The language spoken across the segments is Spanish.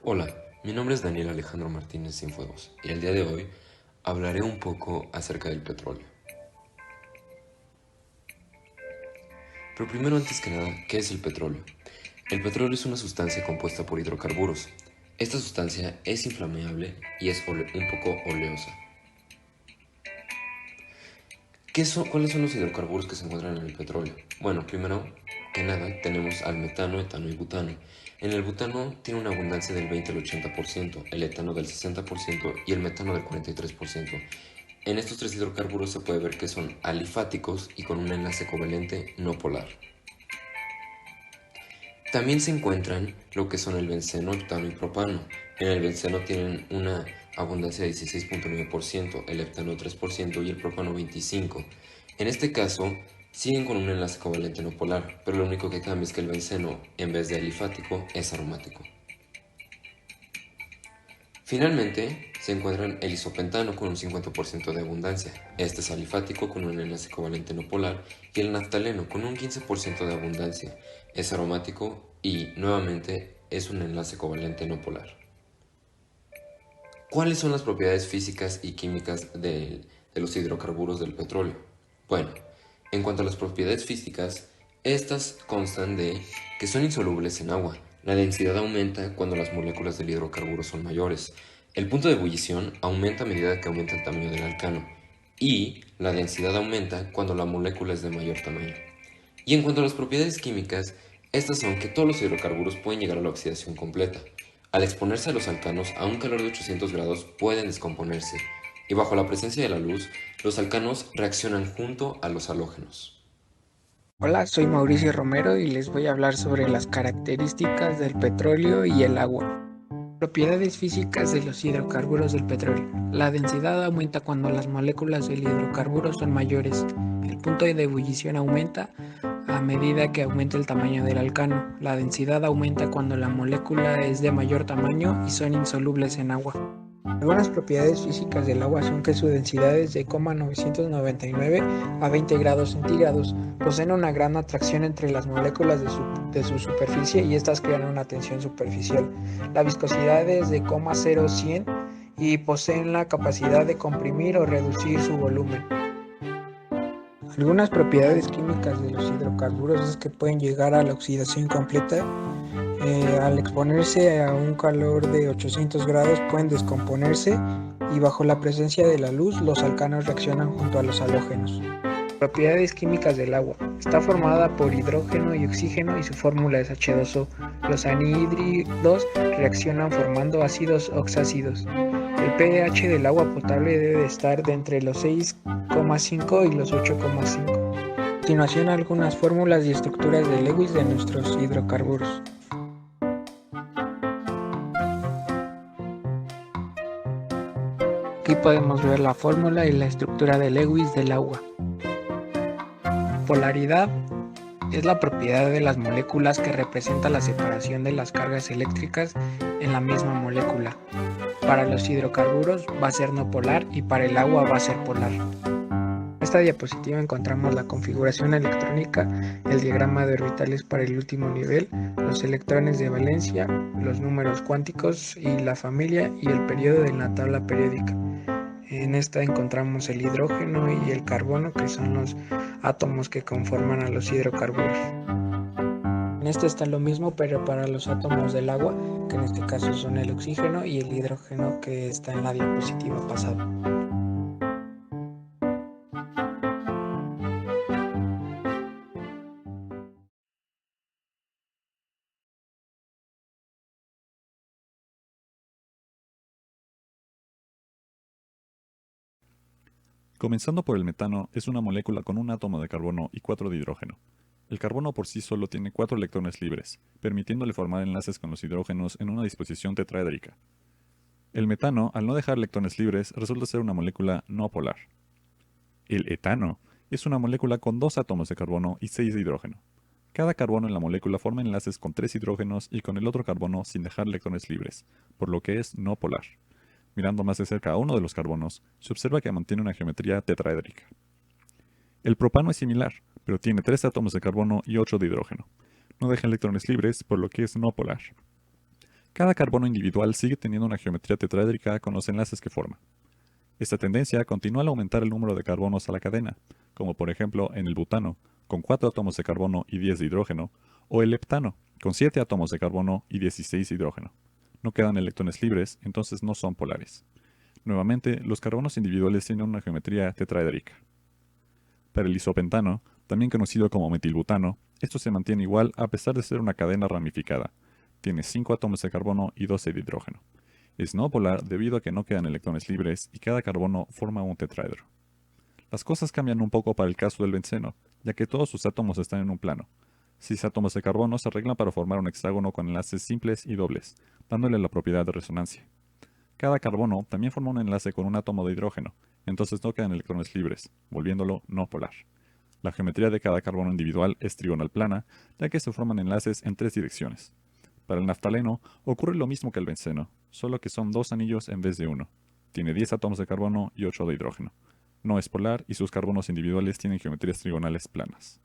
Hola, mi nombre es Daniel Alejandro Martínez Cienfuegos y el día de hoy hablaré un poco acerca del petróleo. Pero primero, antes que nada, ¿qué es el petróleo? El petróleo es una sustancia compuesta por hidrocarburos. Esta sustancia es inflamable y es un poco oleosa. ¿Cuáles son los hidrocarburos que se encuentran en el petróleo? Bueno, primero que nada tenemos al metano, etano y butano. En el butano tiene una abundancia del 20 al 80%, el etano del 60% y el metano del 43%. En estos tres hidrocarburos se puede ver que son alifáticos y con un enlace covalente no polar. También se encuentran lo que son el benceno, heptano y propano. En el benceno tienen una abundancia de 16.9%, el heptano 3% y el propano 25%. En este caso, siguen con un enlace covalente no polar, pero lo único que cambia es que el benceno, en vez de alifático, es aromático. Finalmente, se encuentran el isopentano con un 50% de abundancia. Este es alifático con un enlace covalente no polar y el naftaleno con un 15% de abundancia. Es aromático y, nuevamente, es un enlace covalente no polar. ¿Cuáles son las propiedades físicas y químicas de los hidrocarburos del petróleo? Bueno, en cuanto a las propiedades físicas, estas constan de que son insolubles en agua. La densidad aumenta cuando las moléculas del hidrocarburo son mayores. El punto de ebullición aumenta a medida que aumenta el tamaño del alcano. Y la densidad aumenta cuando la molécula es de mayor tamaño. Y en cuanto a las propiedades químicas, estas son que todos los hidrocarburos pueden llegar a la oxidación completa. Al exponerse a los alcanos a un calor de 800 grados pueden descomponerse, y bajo la presencia de la luz, los alcanos reaccionan junto a los halógenos. Hola, soy Mauricio Romero y les voy a hablar sobre las características del petróleo y el agua. Propiedades físicas de los hidrocarburos del petróleo. La densidad aumenta cuando las moléculas del hidrocarburo son mayores. El punto de ebullición aumenta a medida que aumenta el tamaño del alcano. La densidad aumenta cuando la molécula es de mayor tamaño y son insolubles en agua. Algunas propiedades físicas del agua son que su densidad es de 999 a 20 grados centígrados. Poseen una gran atracción entre las moléculas de su superficie y estas crean una tensión superficial. La viscosidad es de 0,100 y poseen la capacidad de comprimir o reducir su volumen. Algunas propiedades químicas de los hidrocarburos es que pueden llegar a la oxidación completa. Al exponerse a un calor de 800 grados pueden descomponerse y bajo la presencia de la luz los alcanos reaccionan junto a los halógenos. Propiedades químicas del agua. Está formada por hidrógeno y oxígeno y su fórmula es H2O. Los anhídridos reaccionan formando ácidos oxácidos. El pH del agua potable debe estar de entre los 6,5 y los 8,5. A continuación, algunas fórmulas y estructuras de Lewis de nuestros hidrocarburos. Aquí podemos ver la fórmula y la estructura de Lewis del agua. Polaridad es la propiedad de las moléculas que representa la separación de las cargas eléctricas en la misma molécula. Para los hidrocarburos va a ser no polar y para el agua va a ser polar. En esta diapositiva encontramos la configuración electrónica, el diagrama de orbitales para el último nivel, los electrones de valencia, los números cuánticos y la familia y el periodo de la tabla periódica. En esta encontramos el hidrógeno y el carbono, que son los átomos que conforman a los hidrocarburos. En este está lo mismo, pero para los átomos del agua, que en este caso son el oxígeno y el hidrógeno que está en la diapositiva pasada. Comenzando por el metano, es una molécula con un átomo de carbono y 4 de hidrógeno. El carbono por sí solo tiene 4 electrones libres, permitiéndole formar enlaces con los hidrógenos en una disposición tetraédrica. El metano, al no dejar electrones libres, resulta ser una molécula no polar. El etano es una molécula con 2 átomos de carbono y 6 de hidrógeno. Cada carbono en la molécula forma enlaces con 3 hidrógenos y con el otro carbono sin dejar electrones libres, por lo que es no polar. Mirando más de cerca a uno de los carbonos, se observa que mantiene una geometría tetraédrica. El propano es similar, pero tiene 3 átomos de carbono y 8 de hidrógeno. No deja electrones libres, por lo que es no polar. Cada carbono individual sigue teniendo una geometría tetraédrica con los enlaces que forma. Esta tendencia continúa al aumentar el número de carbonos a la cadena, como por ejemplo en el butano, con 4 átomos de carbono y 10 de hidrógeno, o el heptano, con 7 átomos de carbono y 16 de hidrógeno. No quedan electrones libres, entonces no son polares. Nuevamente, los carbonos individuales tienen una geometría tetraédrica. Para el isopentano, también conocido como metilbutano, esto se mantiene igual a pesar de ser una cadena ramificada. Tiene 5 átomos de carbono y 12 de hidrógeno. Es no polar debido a que no quedan electrones libres y cada carbono forma un tetraedro. Las cosas cambian un poco para el caso del benceno, ya que todos sus átomos están en un plano. 6 átomos de carbono se arreglan para formar un hexágono con enlaces simples y dobles, dándole la propiedad de resonancia. Cada carbono también forma un enlace con un átomo de hidrógeno, entonces no quedan electrones libres, volviéndolo no polar. La geometría de cada carbono individual es trigonal plana, ya que se forman enlaces en 3 direcciones. Para el naftaleno ocurre lo mismo que el benceno, solo que son 2 anillos en vez de 1. Tiene 10 átomos de carbono y 8 de hidrógeno. No es polar y sus carbonos individuales tienen geometrías trigonales planas.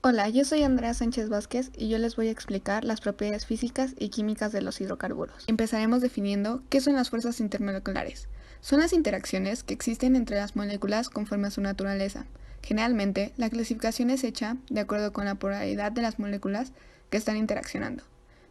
Hola, yo soy Andrea Sánchez Vázquez y yo les voy a explicar las propiedades físicas y químicas de los hidrocarburos. Empezaremos definiendo qué son las fuerzas intermoleculares. Son las interacciones que existen entre las moléculas conforme a su naturaleza. Generalmente, la clasificación es hecha de acuerdo con la polaridad de las moléculas que están interaccionando.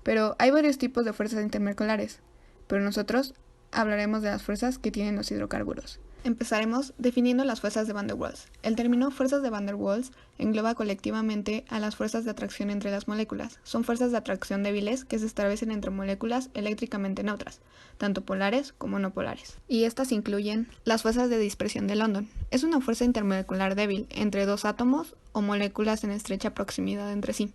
Pero hay varios tipos de fuerzas intermoleculares, pero nosotros hablaremos de las fuerzas que tienen los hidrocarburos. Empezaremos definiendo las fuerzas de Van der Waals. El término fuerzas de Van der Waals engloba colectivamente a las fuerzas de atracción entre las moléculas. Son fuerzas de atracción débiles que se establecen entre moléculas eléctricamente neutras, tanto polares como no polares. Y estas incluyen las fuerzas de dispersión de London. Es una fuerza intermolecular débil entre dos átomos o moléculas en estrecha proximidad entre sí.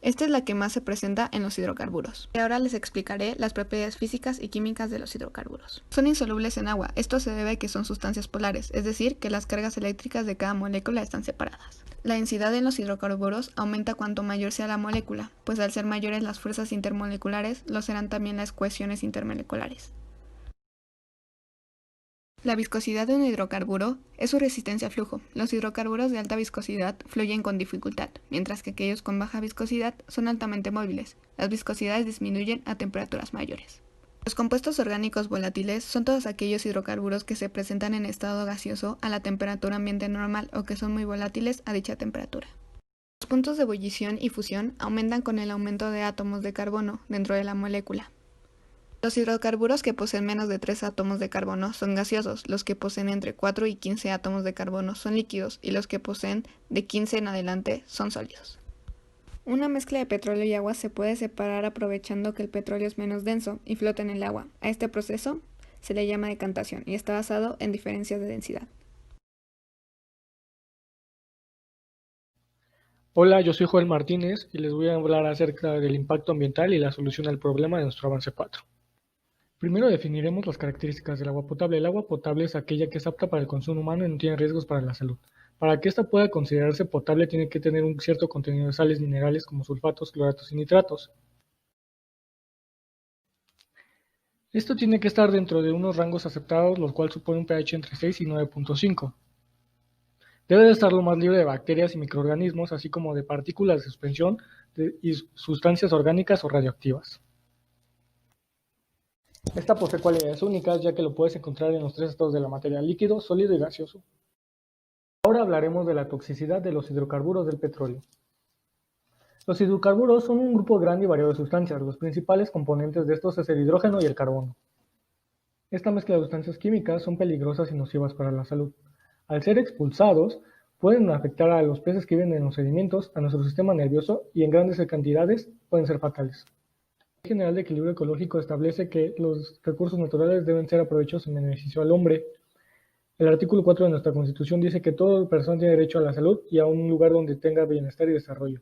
Esta es la que más se presenta en los hidrocarburos. Y ahora les explicaré las propiedades físicas y químicas de los hidrocarburos. Son insolubles en agua. Esto se debe a que son sustancias polares, es decir, que las cargas eléctricas de cada molécula están separadas. La densidad en los hidrocarburos aumenta cuanto mayor sea la molécula, pues al ser mayores las fuerzas intermoleculares, lo serán también las cohesiones intermoleculares. La viscosidad de un hidrocarburo es su resistencia al flujo. Los hidrocarburos de alta viscosidad fluyen con dificultad, mientras que aquellos con baja viscosidad son altamente móviles. Las viscosidades disminuyen a temperaturas mayores. Los compuestos orgánicos volátiles son todos aquellos hidrocarburos que se presentan en estado gaseoso a la temperatura ambiente normal o que son muy volátiles a dicha temperatura. Los puntos de ebullición y fusión aumentan con el aumento de átomos de carbono dentro de la molécula. Los hidrocarburos que poseen menos de 3 átomos de carbono son gaseosos, los que poseen entre 4 y 15 átomos de carbono son líquidos y los que poseen de 15 en adelante son sólidos. Una mezcla de petróleo y agua se puede separar aprovechando que el petróleo es menos denso y flota en el agua. A este proceso se le llama decantación y está basado en diferencias de densidad. Hola, yo soy Joel Martínez y les voy a hablar acerca del impacto ambiental y la solución al problema de nuestro avance 4. Primero definiremos las características del agua potable. El agua potable es aquella que es apta para el consumo humano y no tiene riesgos para la salud. Para que ésta pueda considerarse potable tiene que tener un cierto contenido de sales minerales como sulfatos, cloratos y nitratos. Esto tiene que estar dentro de unos rangos aceptados, los cuales supone un pH entre 6 y 9.5. Debe de estar lo más libre de bacterias y microorganismos, así como de partículas de suspensión y sustancias orgánicas o radioactivas. Esta posee cualidades únicas, ya que lo puedes encontrar en los 3 estados de la materia: líquido, sólido y gaseoso. Ahora hablaremos de la toxicidad de los hidrocarburos del petróleo. Los hidrocarburos son un grupo grande y variado de sustancias. Los principales componentes de estos es el hidrógeno y el carbono. Esta mezcla de sustancias químicas son peligrosas y nocivas para la salud. Al ser expulsados, pueden afectar a los peces que viven en los sedimentos, a nuestro sistema nervioso y en grandes cantidades pueden ser fatales. La Ley General de Equilibrio Ecológico establece que los recursos naturales deben ser aprovechados en beneficio al hombre. El artículo 4 de nuestra Constitución dice que toda persona tiene derecho a la salud y a un lugar donde tenga bienestar y desarrollo.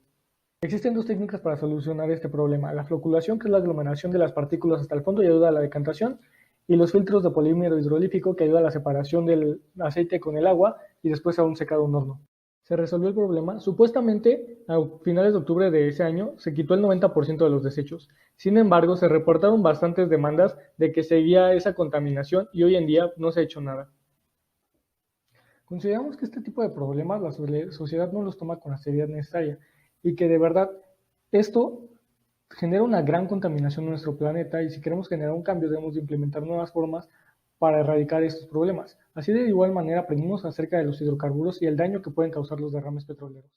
Existen dos técnicas para solucionar este problema: la floculación, que es la aglomeración de las partículas hasta el fondo y ayuda a la decantación, y los filtros de polímero hidrolífico, que ayuda a la separación del aceite con el agua y después a un secado en horno. Se resolvió el problema. Supuestamente, a finales de octubre de ese año, se quitó el 90% de los desechos. Sin embargo, se reportaron bastantes demandas de que seguía esa contaminación y hoy en día no se ha hecho nada. Consideramos que este tipo de problemas la sociedad no los toma con la seriedad necesaria y que de verdad esto genera una gran contaminación en nuestro planeta, y si queremos generar un cambio debemos de implementar nuevas formas para erradicar estos problemas. Así de igual manera aprendimos acerca de los hidrocarburos y el daño que pueden causar los derrames petroleros.